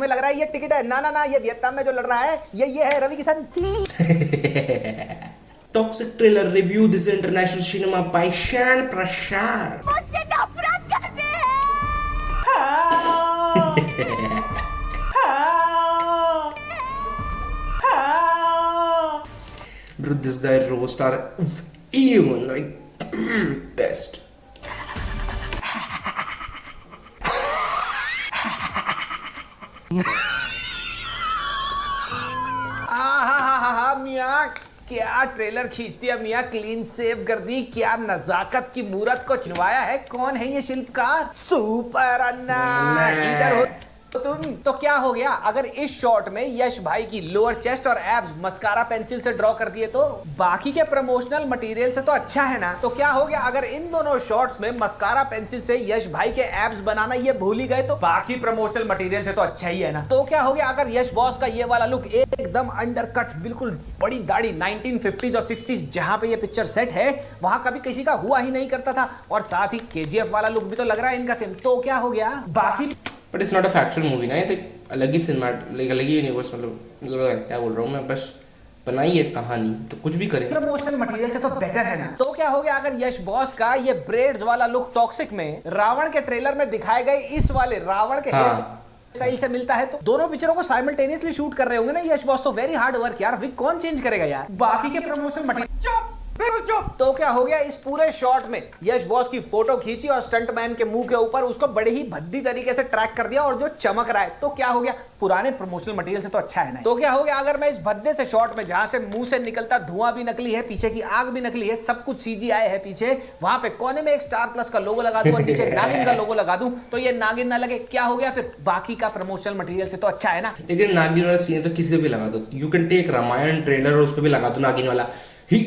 में लग रहा है ये टिकट है। ना ना ना, ये वियतनाम में जो लड़ रहा है ये है Ravi Kishan. Toxic trailer review this international cinema by Shaan Prasar. मुझसे नफरत करते हैं। Bro, this guy roast are even like best. मियाँ क्या ट्रेलर खींच दिया मियाँ, क्लीन सेव कर दी, क्या नजाकत की मूरत को चुनवाया है। कौन है ये शिल्पकार? सुपर अन्ना। इधर हो तुम। तो क्या हो गया अगर इस शॉट में यश भाई की लोअर चेस्ट और एब्स मस्कारा पेंसिल से ड्रॉ कर दिए तो? बाकी के प्रमोशनल मटेरियल से तो अच्छा है ना। तो क्या हो गया अगर इन दोनों शॉट्स में मस्कारा पेंसिल से यश भाई के एब्स बनाना ये भूल ही गए तो? बाकी प्रमोशनल मटेरियल से तो अच्छा ही है ना। तो क्या हो गया अगर यश बॉस का ये वाला लुक एकदम अंडरकट, बिल्कुल बड़ी दाढ़ी 1950s और 60s जहां पे ये पिक्चर सेट है वहां कभी किसी का हुआ ही नहीं करता था, और साथ ही केजीएफ वाला लुक भी तो लग रहा है इनका सेम। तो क्या हो गया बाकी? But it's not a factual movie ना, ये तो अलग ही सिनेमा, अलग ही यूनिवर्स, मतलब क्या बोल रहा हूँ मैं, बस बनाई है कहानी तो कुछ भी करें। प्रमोशनल मटेरियल से तो बेटर है ना। तो क्या हो गया अगर यश बॉस का ये ब्रेड्स वाला लुक टॉक्सिक में रावण के ट्रेलर में दिखाए गए इस वाले रावण के स्टाइल से मिलता है? तो दोनों पिक्चरों को साइमल्टेनियसली शूट कर रहे होंगे ना यश बॉस, तो वेरी हार्ड वर्क यार। विग कौन चेंज करेगा यार बाकी के प्रमोशनल मटेरियल? तो क्या हो गया इस पूरे शॉट में यश बॉस की फोटो खींची और स्टंटमैन के मुंह के ऊपर उसको बड़े ही भद्दी तरीके से ट्रैक कर दिया और जो चमक रहा है। तो क्या हो गया पुराने प्रमोशनल मटेरियल से तो अच्छा है ना। तो क्या हो गया अगर मैं इस भद्दे से शॉट में जहां से मुंह से निकलता धुआं भी नकली है, पीछे की आग भी नकली है, सब कुछ सीजीआई है पीछे, वहां पे कोने में एक स्टार प्लस का लोगो लगा दूं और नीचे नागिन का लोगो लगा दूं तो ये नागिन ना लगे? क्या हो गया फिर बाकी का प्रमोशनल मटेरियल से तो अच्छा है ना। लेकिन नागिन वाला सीन तो किसी भी लगा दो, you can take Ramayana trailer और उस पर भी लगा दो नागिन वाला ही,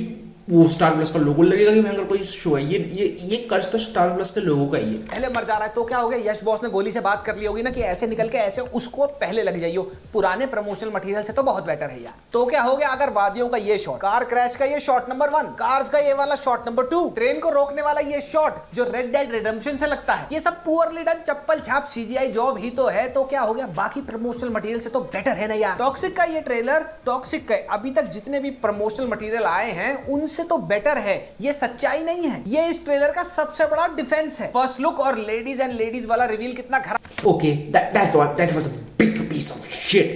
वो स्टार प्लस का लोगो लगेगा कि भयंकर कोई शो है। ये कर्ज तो स्टार प्लस के लोगों का ही है। पहले मर जा रहा है। तो क्या हो गया यश बॉस ने गोली से बात कर ली होगी ना कि ऐसे निकल के ऐसे उसको पहले लग जाइयो। पुराने प्रमोशनल मटेरियल से तो बहुत बेटर है यार। तो क्या हो गया अगर वादियों का ये शॉट, कार क्रैश का ये शॉट नंबर 1, कार्स का ये वाला शॉट नंबर 2, ट्रेन को रोकने वाला ये शॉट जो रेड डेड रिडेम्पशन से लगता है, ये सब पुअरली डन चप्पल छाप सीजीआई जॉब ही तो है। तो क्या हो गया बाकी प्रमोशनल मटेरियल से तो बेटर है ना यार। टॉक्सिक का ये ट्रेलर, टॉक्सिक का अभी तक जितने भी प्रमोशनल मटेरियल आए हैं उनसे तो बेटर है। ये सच्चाई नहीं है, ये इस ट्रेलर का सबसे बड़ा डिफेंस है। फर्स्ट लुक और लेडीज एंड लेडीज वाला रिवील कितना खराब। Okay, that was a big piece of shit.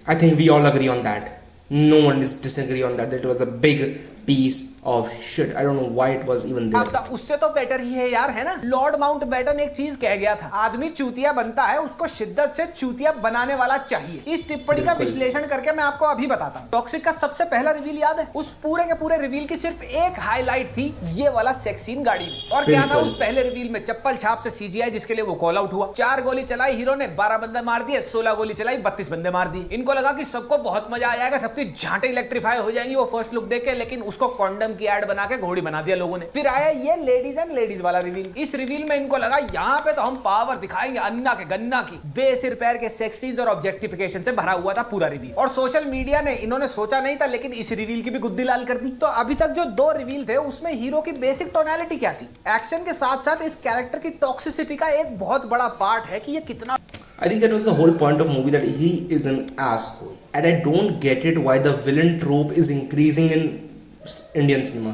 I think we all agree on that. No one is disagree on that. That was a big piece of shit. I don't know why it was even there. उससे तो better ही है यार, है ना। Lord Mountbatten एक चीज कह गया था, आदमी चूतिया बनता है उसको शिद्दत से चूतिया बनाने वाला चाहिए। इस टिप्पणी का विश्लेषण करके मैं आपको अभी बताता हूँ। टॉक्सिक का सबसे पहला रिवील याद है? उस पूरे के पूरे रिवील की सिर्फ एक हाईलाइट थी, ये वाला सेक्स सीन गाड़ी में। और क्या था उस पहले रिवील में? चप्पल छाप से सीजीआई जिसके लिए वो कॉल आउट हुआ। 4 गोली चलाई हीरो ने, 12 बंदे मार दिए, 16 गोली चलाई 32 बंदे मार दिए। इनको लगा कि सबको बहुत मजा आ जाएगा, सबकी झांटे इलेक्ट्रीफाई हो जाएंगी वो फर्स्ट लुक देख के, लेकिन उसको कॉन्डम की एड बना के घोड़ी बना दिया लोगों ने। फिर आया ये लेडीज एंड लेडीज वाला रिवील। इस रिवील में इनको लगा यहाँ पे तो हम पावर दिखाएंगे अन्ना के गन्ना की। बेसिर पैर के सेक्स सीन्स और ऑब्जेक्टिफिकेशन से भरा हुआ था पूरा रिवील, और सोशल मीडिया ने, इन्होंने सोचा नहीं था लेकिन इस रिवील की भी गुद्दी लाल कर दी। तो अभी तक जो 2 रिवील थे उसमें हीरो की बेसिक टोनैलिटी क्या थी? एक्शन के साथ साथ इस कैरेक्टर की टॉक्सिसिटी का एक बहुत बड़ा पार्ट है कि ये कितना। I think that was the whole point of movie, that he is an asshole. And I don't get it why the villain trope is increasing in Indian cinema.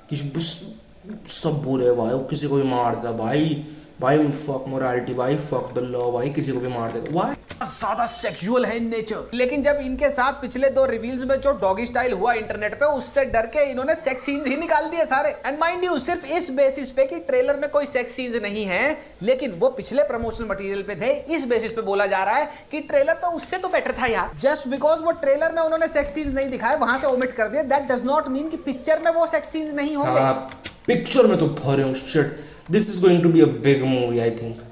कि सब बुरे भाई, किसी को भी मार दे भाई फक मोरालिटी भाई, फक द लॉ भाई, किसी को भी मार देगा। Why? ज्यादा सेक्सुअल है इन नेचर। लेकिन जब इनके साथ पिछले 2 रिवील्स में जो डॉगी स्टाइल हुआ इंटरनेट पे, उससे डर के इन्होंने सेक्स सीन्स ही निकाल दिए सारे। एंड माइंड यू सिर्फ इस बेसिस पे कि ट्रेलर में कोई सेक्स सीन्स नहीं है, लेकिन वो पिछले प्रमोशनल मटेरियल पे थे, इस बेसिस पे बोला जा रहा है कि ट्रेलर तो उससे तो बेटर था यार। जस्ट बिकॉज वो ट्रेलर में उन्होंने सेक्स सीन्स नहीं दिखाए, वहां से ओमिट कर दिए, दैट डज नॉट मीन कि पिक्चर में वो सेक्स सीन्स नहीं होंगे। पिक्चर में तो भरे हूँ shit. This is going to be a big movie, I think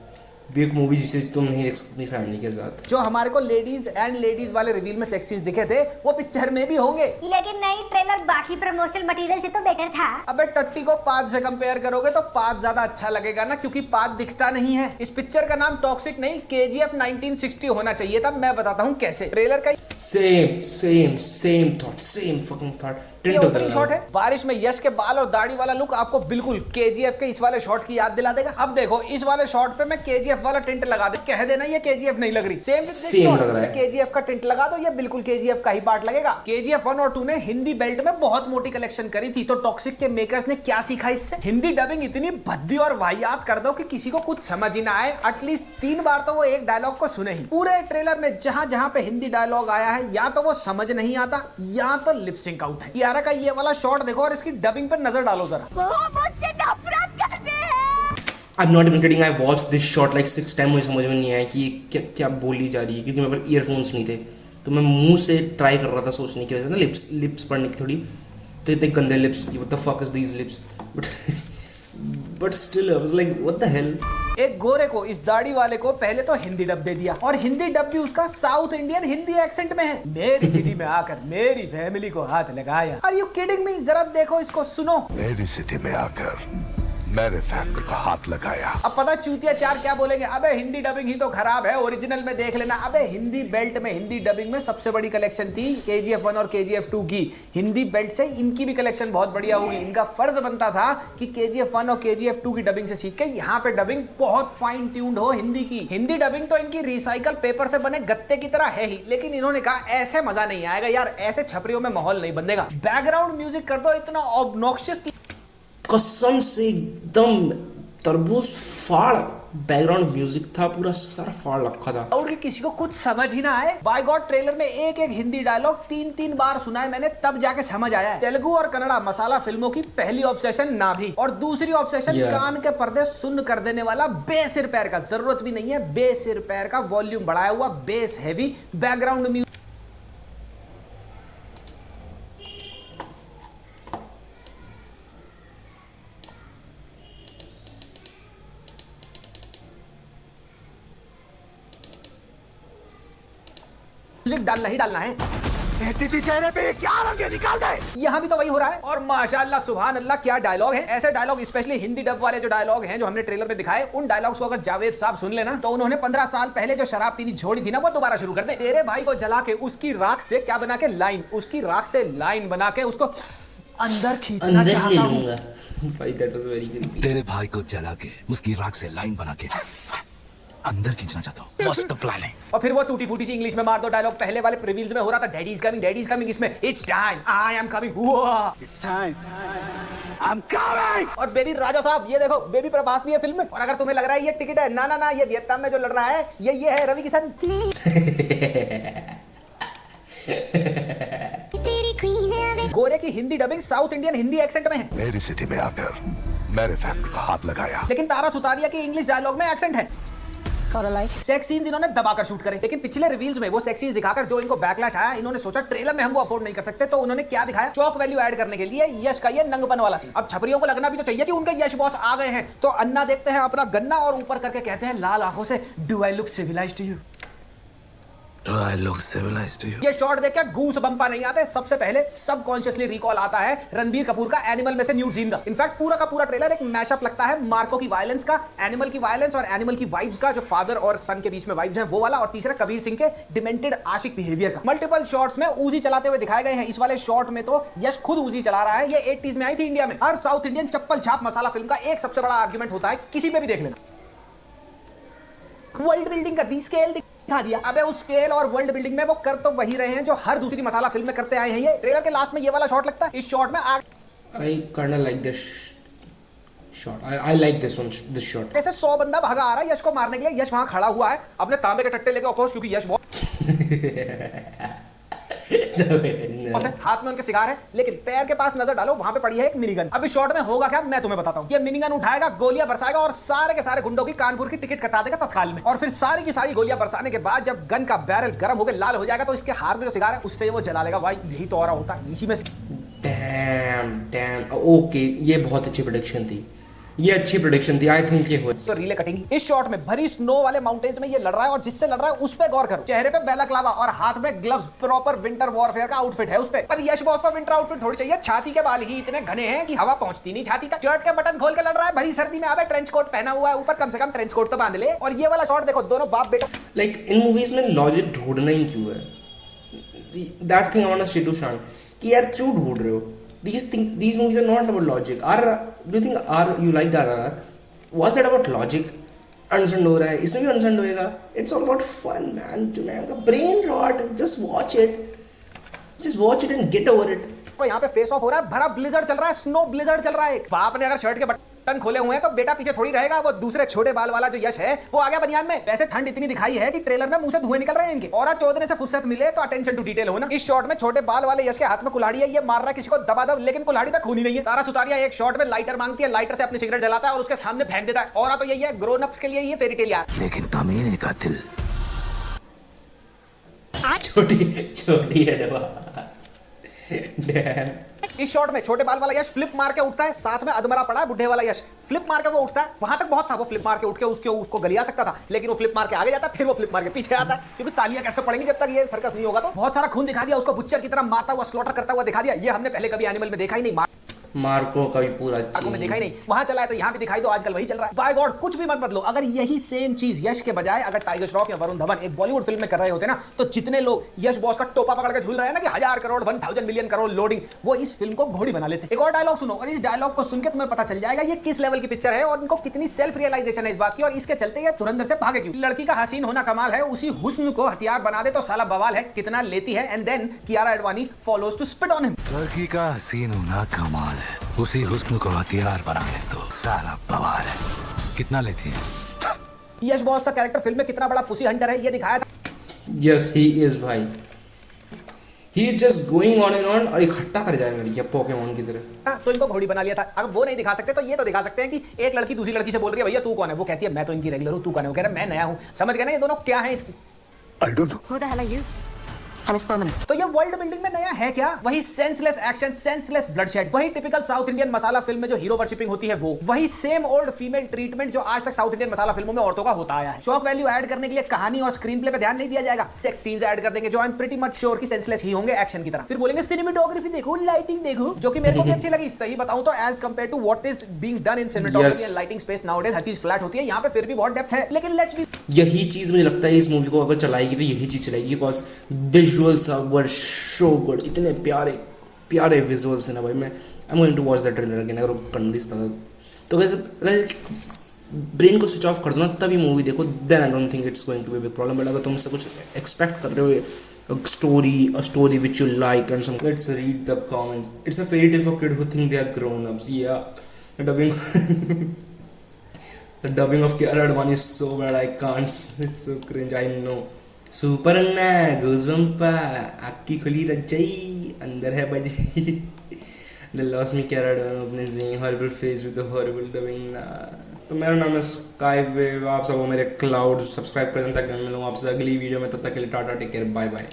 big movie जिसे तुम नहीं देख सकती फैमिली के साथ। जो हमारे को लेडीज एंड लेडीज वाले रिवील में सेक्स सीन्स दिखे थे वो पिक्चर में भी होंगे। लेकिन नहीं, ट्रेलर बाकी प्रमोशनल मटेरियल से तो बेटर था। अबे टट्टी को पाद से कंपेयर करोगे तो पाद ज्यादा अच्छा लगेगा ना, क्योंकि पाद दिखता नहीं है। इस पिक्चर का नाम टॉक्सिक नहीं केजीएफ 1960 होना चाहिए था। मैं बताता हूँ कैसे। ट्रेलर का same thought, same fucking thought. Shot है बारिश में यश के बाल और दाढ़ी वाला लुक आपको बिल्कुल केजीएफ के इस वाले शॉट की याद दिला देगा। अब देखो इस वाले शॉट पे मैं केजीएफ वाला टिंट लगा दे, कह देना ये केजीएफ नहीं लग रही। सेम Same लग रहा है। केजीएफ का टिंट लगा दो, ये बिल्कुल केजीएफ का ही पार्ट लगेगा। केजीएफ 1 और 2 ने हिंदी बेल्ट में बहुत मोटी कलेक्शन करी थी, तो टॉक्सिक के मेकर्स ने क्या सीखा इससे? हिंदी डबिंग इतनी भद्दी और वाहियात कर दो कि किसी को कुछ समझ ही ना आए। एटलीस्ट 3 बार तो वो एक डायलॉग को सुने ही। पूरे ट्रेलर में जहां जहां पे हिंदी डायलॉग आया है, या तो वो समझ नहीं आता या तो लिप सिंक आउट है। यारा का ये वाला शॉट देखो और इसकी डबिंग पर नजर डालो जरा। I'm not even kidding, I watched this shot like 6 times, मुझे समझ में नहीं आया कि ये क्या क्या बोली जा रही है, क्योंकि मेरे पास ईयरफोन्स नहीं थे, तो मैं मुंह से ट्राई कर रहा था सोचने की वजह से ना, लिप्स पढ़ने की थोड़ी, तो इतने गंदे lips, what the fuck is these lips, but still I was like what the hell। एक गोरे को, इस दाढ़ी वाले को पहले तो हिंदी डब दे दिया, और हिंदी डब भी उसका साउथ इंडियन हिंदी एक्सेंट में है। मेरी सिटी में आकर मेरी फैमिली को हाथ लगाया। Are you kidding me? जरा देखो इसको, सुनो। मेरी सिटी में आकर मेरे फैमिली को हाथ लगाया। अब पता चूतिया 4 क्या बोलेंगे? अबे हिंदी डबिंग ही तो खराब है, ओरिजिनल में देख लेना। अबे हिंदी बेल्ट में, हिंदी डबिंग में सबसे बड़ी कलेक्शन थी KGF 1 और KGF 2 की। हिंदी बेल्ट से इनकी भी कलेक्शन बहुत बढ़िया होगी। इनका फर्ज बनता था कि KGF 1 और KGF 2 की डबिंग से सीख के यहाँ पे डबिंग बहुत फाइन ट्यून्ड हो हिंदी की। हिंदी डबिंग तो इनकी रिसाइकल पेपर से बने गत्ते की तरह है ही, लेकिन इन्होंने कहा ऐसे मजा नहीं आएगा यार, ऐसे छपरियों में माहौल नहीं बनेगा। बैकग्राउंड म्यूजिक कर दो इतना ऑब्नॉक्शियस, कसम से एकदम तरबूज फाड़ बैकग्राउंड म्यूजिक था, पूरा सर फाड़ रखा था, और कि किसी को कुछ समझ ही ना आए। बाय गॉड, ट्रेलर में एक एक हिंदी डायलॉग 3-3 बार सुना है मैंने, तब जाके समझ आया है। तेलुगु और कन्नड़ा मसाला फिल्मों की पहली ऑब्सेशन ना भी, और दूसरी ऑब्सेशन कान के पर्दे सुन्न कर देने वाला बेसिर पैर का, जरूरत भी नहीं है बेसिर पैर का, वॉल्यूम बढ़ाया हुआ बेस हैवी बैकग्राउंड म्यूजिक। डालना ही डालना है। चेहरे पे क्या रंग निकाल दे। यहाँ भी तो वही हो रहा है, और माशाअल्लाह सुभान अल्लाह क्या डायलॉग है। ऐसे डायलॉग, स्पेशली हिंदी डब वाले जो डायलॉग हैं जो हमने ट्रेलर में दिखाए, उन डायलॉग्स को अगर जावेद साहब सुन लेना तो उन्होंने 15 साल पहले जो शराब पीनी छोड़ी थी ना, वो दोबारा शुरू कर दे। तेरे भाई को जला के उसकी राख से क्या बना के लाइन, उसकी राख से लाइन बना के उसको अंदर खींचना चाहता हूं। भाई दैट वाज वेरी क्रीपी। तेरे भाई को जला के उसकी राख से लाइन बना के अंदर खींचना चाहता हूँ। मस्त प्लान है। और फिर वो टूटी फूटी सी इंग्लिश में मार दो डायलॉग। पहले वाले प्रीव्यूज में हो रहा था डैडी इज कमिंग, इसमें it's time I am coming, it's time I am coming. और बेबी राजा साहब ये देखो, बेबी प्रभास भी है फिल्म में। और अगर तुम्हें लग रहा है ये टिकट है, ना ना ना, ये वियतनाम में जो लड़ रहा है ये है रवि किशन। गोरे की Hindi dubbing south Indian Hindi accent में है। मेरी सिटी में आकर मेरे फैमिली को हाथ लगाया, लेकिन तारा सुतारिया की इंग्लिश डायलॉग में एक्सेंट है। सेक्स सीन्स इन्होंने दबाकर शूट करे, लेकिन पिछले रिवील्स में वो सेक्स सीन्स दिखाकर जो इनको बैकलैश आया, इन्होंने सोचा ट्रेलर में हम वो अफोर्ड नहीं कर सकते, तो उन्होंने क्या दिखाया, चौक वैल्यू ऐड करने के लिए यश का ये नंगपन वाला सीन। अब छपरियों को लगना भी तो चाहिए कि उनके यश बॉस आ गए हैं, तो अन्ना देखते हैं अपना गन्ना और ऊपर करके कहते हैं लाल आंखों से, do I look civilized to you? Do I look civilized to you? ये शॉट देख के गूस बम्पा नहीं आते। सबसे पहले सबकॉन्शियसली रिकॉल आता है रणबीर कपूर का एनिमल में से न्यू सीन का। इनफैक्ट पूरा का पूरा ट्रेलर एक मैशअप लगता है मार्को की वायलेंस का, एनिमल की वायलेंस और एनिमल की वाइब्स का, जो फादर और सन के बीच में वाइब्स हैं वो वाला, और तीसरा कबीर सिंह के डिमेंटेड आशिक बिहेवियर का। मल्टीपल शॉट्स में उजी चलाते हुए दिखाए गए हैं। इस वाले शॉट में तो यश खुद उजी चला रहा है। ये 80s में आई थी इंडिया में। हर साउथ इंडियन चप्पल छाप मसाला फिल्म का एक सबसे बड़ा आर्गुमेंट होता है, किसी पे भी देख लेना, वर्ल्ड बिल्डिंग का दी, स्केल दिखा दिया। अबे उस स्केल और वर्ल्ड बिल्डिंग में वो कर तो वही रहे हैं जो हर दूसरी मसाला फिल्म में करते आए हैं। ये ट्रेलर के लास्ट में ये वाला शॉट लगता है। इस शॉट में I kinda like this shot. I like this one, this shot. ऐसे 100 बंदा भागा आ रहा है यश को मारने के लिए। यश वहां खड़ा हुआ है अपने तांबे के टट्टे लेके, ऑफ कोर्स, क्योंकि यश बहुत हाथ में उनके सिगार है, लेकिन पैर के पास नजर डालो, वहां पे पड़ी है एक मिनीगन। अब इस शॉट में होगा क्या, मैं तुम्हें बताता हूँ। ये मिनीगन उठाएगा, गोलियां बरसाएगा और सारे के सारे गुंडों की कानपुर की टिकट कटा देगा तत्काल में। और फिर सारी की सारी गोलियां बरसाने के बाद जब गन का बैरल गर्म होकर लाल हो जाएगा, तो इसके हाथ में जो सिगार है उससे वो जला लेगा। भाई यही तो हो रहा होता है इसी में। Damn. Okay, ये बहुत अच्छी प्रेडिक्शन थी, ये अच्छी प्रेडिक्शन थी। आई थिंक ये हो तो रीले कटिंग। इस शॉट में भरी स्नो वाले माउंटेन्स में ये लड़ रहा है, और जिससे लड़ रहा है उस पे गौर करो। चेहरे पे बैलाक्लावा और हाथ में ग्लव्स, प्रॉपर विंटर वॉरफेयर का आउटफिट है उस पे। पर यश बॉस का विंटर आउटफिट थोड़ी चाहिए। छाती के बाल ही इतने घने हैं कि हवा पहुंचती नहीं छाती तक। शर्ट के बटन खोल के लड़ रहा है भरी सर्दी में। अबे ट्रेंच कोट पहना हुआ है ऊपर, कम से कम ट्रेंच कोट तो बांध ले। और ये वाला शॉट देखो, दोनों बाप बेटा। लाइक इन मूवीज में लॉजिक ढूंढना ही क्यों है? That thing I want to say to Shaan कि यार क्यों ढूंढ रहे हो? These movies are not about logic. Do you think you liked RRR? Was that about logic? अनसंड हो रहा है, इसमें भी अनसंड होएगा. It's all about fun man. Brain rot, just watch it and get over it. तो यहाँ पे फेस ऑफ हो रहा है, भरा ब्लिजर्ड चल रहा है, स्नो ब्लिजर्ड चल रहा है. बाप ने अगर शर्ट के बटन खोले हुए हैं तो बेटा पीछे थोड़ी रहेगा. वो दूसरे छोटे बाल वाला जो यश है वो आ गया बनियान में. वैसे ठंड इतनी दिखाई है कि ट्रेलर में मुंह से धुएं निकल रहे हैं इनके. और आज चौधरी से फुर्सत मिले तो अटेंशन टू डिटेल हो ना. इस शॉट में छोटे बाल वाले यश के हाथ में कुल्हाड़ी है, ये मार रहा है किसी को दबादब, लेकिन कुल्हाड़ी पे खून ही नहीं है. तारा सुतारिया एक शॉट में लाइटर मांगती है, लाइटर से अपनी सिगरेट जलाता है और उसके सामने फेंक देता है. और तो यही है, ग्रोन अप्स के लिए ये फेरी टेल यार. लेकिन कमीने का दिल छोटी है. इस शॉट में छोटे बाल वाला यश फ्लिप मार के उठता है, साथ में अधमरा पड़ा है बुढ़े वाला यश. फ्लिप मार के वो उठता है, वहां तक बहुत था, वो फ्लिप मार के उठ के उसको गलिया सकता था, लेकिन वो फ्लिप मार के आगे जाता है, फिर वो फ्लिप मार के पीछे आता है, क्योंकि तालियां कैसे पड़ेंगी जब तक ये सर्कस नहीं होगा. तो बहुत सारा खून दिखा दिया, उसको बुच्चर की तरह मारता हुआ, स्लॉटर करता हुआ दिखा दिया. ये हमने पहले कभी एनिमल में देखा ही नहीं. मार्को का भी पूरा में देखा ही नहीं, वहां चला है तो यहाँ भी दिखाई दो, आजकल वही चल रहा है. बाय गॉड, कुछ भी मत बदलो. अगर यही सेम चीज यश के बजाय अगर टाइगर श्रॉफ या वरुण धवन एक बॉलीवुड फिल्म में कर रहे होते ना, तो जितने लोग यश बॉस का टोपा पकड़ के झूल रहे हैं ना कि 1000 करोड़ 1000 मिलियन करोड़ लोडिंग, वो इस फिल्म को घोड़ी बना लेते. एक और डायलॉग सुनो और इस डायलॉग को सुनकर तुम्हें पता चल जाएगा ये किस लेवल की पिक्चर है और इनको कितनी सेल्फ रियलाइजेशन है इस बात की, और इसके चलते ये धुरंधर से भागे क्यों. लड़की का हसीन होना कमाल है, उसी हुस्न को हथियार बना दे तो साला बवाल है. कितना लेती है. And then Kiara Advani follows to spit on him. लड़की का हसीन होना कमाल है, उसी हुस्न को हथियार बनाए तो सारा बवाल है. कितना लेती है. यश बॉस का कैरेक्टर फिल्म में कितना बड़ा पुसी हंटर है ये दिखाया था. यस ही इज भाई. He is just going on and on और इकट्ठा कर जाएगा लड़कियां पोकेमॉन की तरह. तो इनको घोड़ी बना लिया था. अगर वो नहीं दिखा सकते तो ये तो दिखा सकते हैं कि एक लड़की दूसरी लड़की से बोल रही है भैया तू कौन है, वो कहती है मैं तो इनकी रेगुलर हूं, तू कौन है, वो कह रहा है मैं नया हूं. समझ गए ना ये दोनों क्या है इसकी. I don't know. Who the hell are you? I'm Miss Permanent. तो ये वर्ल्ड बिल्डिंग में नया है क्या. वही सेंसलेस एक्शन, सेंसलेस ब्लडशेड, वही टिपिकल साउथ इंडियन मसाला फिल्म में जो हीरो वर्शिपिंग होती है वो, वही सेम ओल्ड फीमेल ट्रीटमेंट जो आज तक साउथ इंडियन मसाला फिल्मों में औरतों का होता आया है. शॉक वैल्यू ऐड करने के लिए कहानी और स्क्रीन प्ले पे ध्यान नहीं दिया जाएगा. सेक्स सीन्स ऐड कर देंगे जो I am pretty much sure कि सेंसलेस ही होंगे एक्शन की तरह. फिर बोलेंगे सिनेमेटोग्राफी देखो, लाइटिंग देखो, जो कि मेरे को भी अच्छी लगी. सही बताऊं तो as compare to what is being done in cinematography and lighting space nowadays, हर चीज फ्लैट होती है. यहां पे फिर भी बहुत डेप्थ है. लेकिन लेट्स बी, यही चीज मुझे लगता है इस मूवी को अगर चलाएगी तो यही चीज चलाएगी, because visuals were so good. इतने प्यारे विजुअल्स है ना भाई. मैं I am going to watch the trailer again. अगर कंडीस था तो अगर ब्रेन को स्विच ऑफ कर दो ना तभी मूवी देखो, then I don't think it's going to be big problem. But अगर तुम से कुछ एक्सपेक्ट कर रहे हो a story which you like and some, let's read the comments. It's a fairy tale for kids who think they are grown ups. Yeah, the dubbing of Kiara Advani is so bad, I can't. It's so cringe, I know. Super Anna गोज़बम्पा आपकी खुली रजाई अंदर है बजी. The lost me Kiara Advani अपने ज़ी horrible face with the horrible dubbing ना. तो मेरा नाम है स्काईवेव. आप सब मेरे क्लाउड सब्सक्राइब कर दें ताकि मैं मिलूँ आपसे अगली वीडियो में. तब तक के लिए टाटा, टेक केयर, बाय बाय.